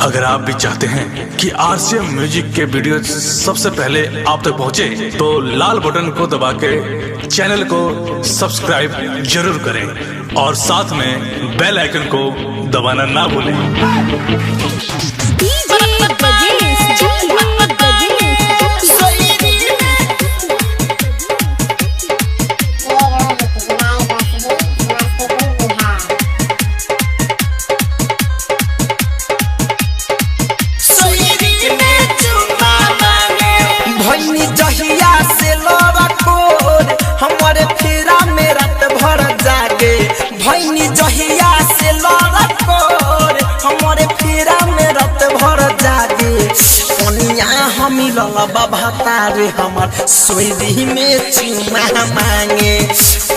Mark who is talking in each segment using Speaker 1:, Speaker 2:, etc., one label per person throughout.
Speaker 1: अगर आप भी चाहते हैं कि आरसीएम म्यूजिक के वीडियो सबसे पहले आप तक पहुंचे, तो लाल बटन को दबा के चैनल को सब्सक्राइब जरूर करें और साथ में बेल आइकन को दबाना ना भूलें।
Speaker 2: हमारे फेरा में रात भर जागे भैनी जहिया से लड़कोर हमारे फेरा में रात भर जागे कनिया हम लबा तारे हमार सोरी में चुमा मांगे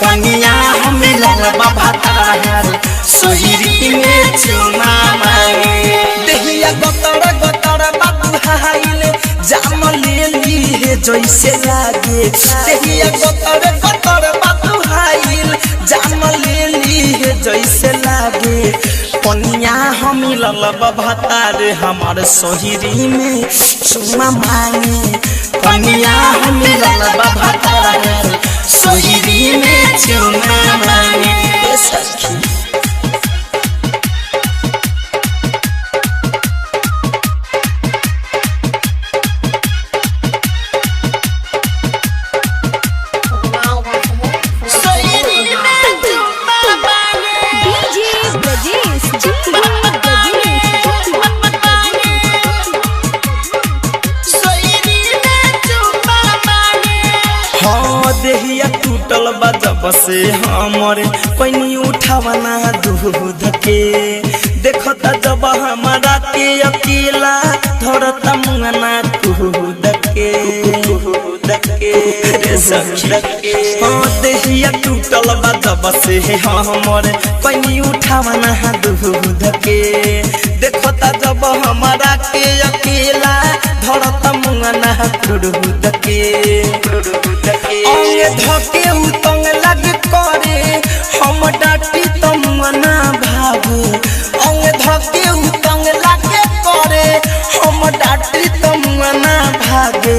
Speaker 2: कनिया हम लबा तारे सोरी में चुमा मांगे देहिया गतर गतर बाबू हाइले जाम ले ली है जैसे लागे देहिया गतर गतर बाबू हाइल जाम ले ली है जैसे लागे कनिया हम लबा तारे हमार सोहरी में चुमा मांगे कनिया हम लबा तारे सोहरी में चुमा मांगे सखी देहिया टूटल बा जब से हमरे पैनी उठावना दूध के देखता जब हमारा के अकेला धरता मुंगना कूद के रे सखी देहिया टूटल बा जब से हमरे पैनी उठावना दूध के देखता जब हमारा के अकेला धरता मुंगना कूद के धके उतंग लग करे हम डाटी तमना भागे अंग धके उतंग लग करे हम डाटी तमना भागे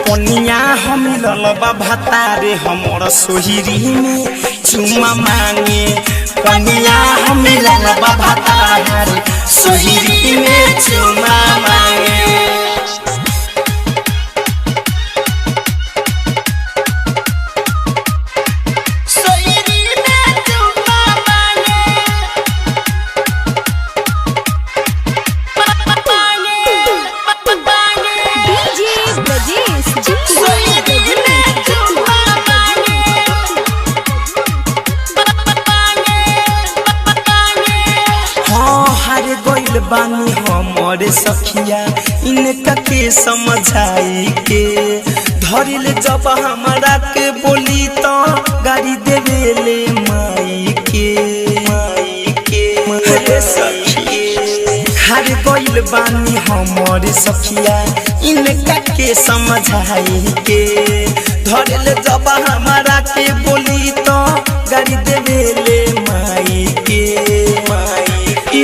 Speaker 2: कनिया हम ललबा भतारे हमर सोहरी में चुमा मांगे कनिया हम ललबा भतारे सोहरी में चुमा मांगे बानी हमारे सखिया इनका के समझाई के धरिल जब हमारा के बोली तो गाड़ी देवेले माई के सखी हर गइल बानी हमारे सखिया इनका के समझाई के धरिल जब हमारा के बोली तो गाड़ी देवेले माई के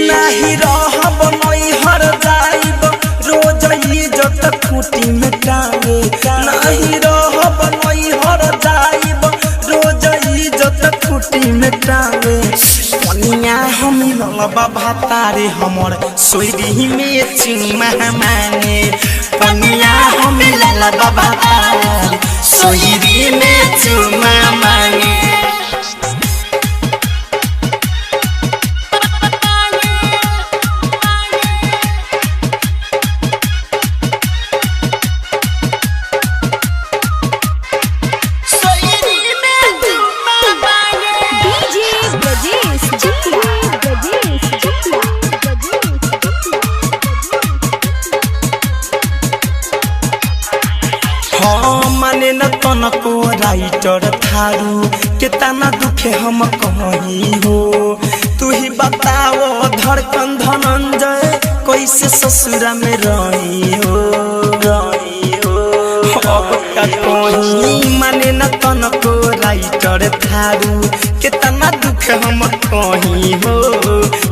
Speaker 2: नहीं रहब नहीं हर जाइब रोज इज्जत खूटी में टांगे नहीं रहब नहीं हर जाइब रोज इज्जत खूटी में टांगे कनिया हम ललबा भतारे हमर सोहरी में चुमा मांगे कनिया हम ललबा भतारे सोहरी में चुमा मांगे माने न तनको राइटर थारू कितना दुखे हम कहीं हो तू ही बताओ धड़कन धनंजय कैसे ससुरा में रही हो अब का कोई माने न तनको राइटर थारू कितना दुख हम कहीं हो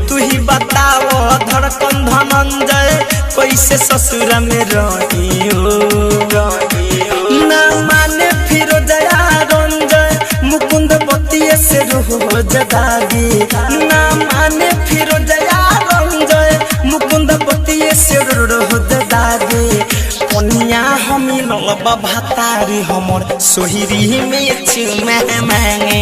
Speaker 2: तू ही बताओ धड़कन धन धनंजय कैसे ससुर में रही हो ना माने फिरोजया रंजय मुकुंद बतिये से रोज दागी ना माने फिरोजया रंजय मुकुंद बतिये से रोज दागी कनिया हमी ललबा भातारी हमर सोहिरी में चुमा मांगे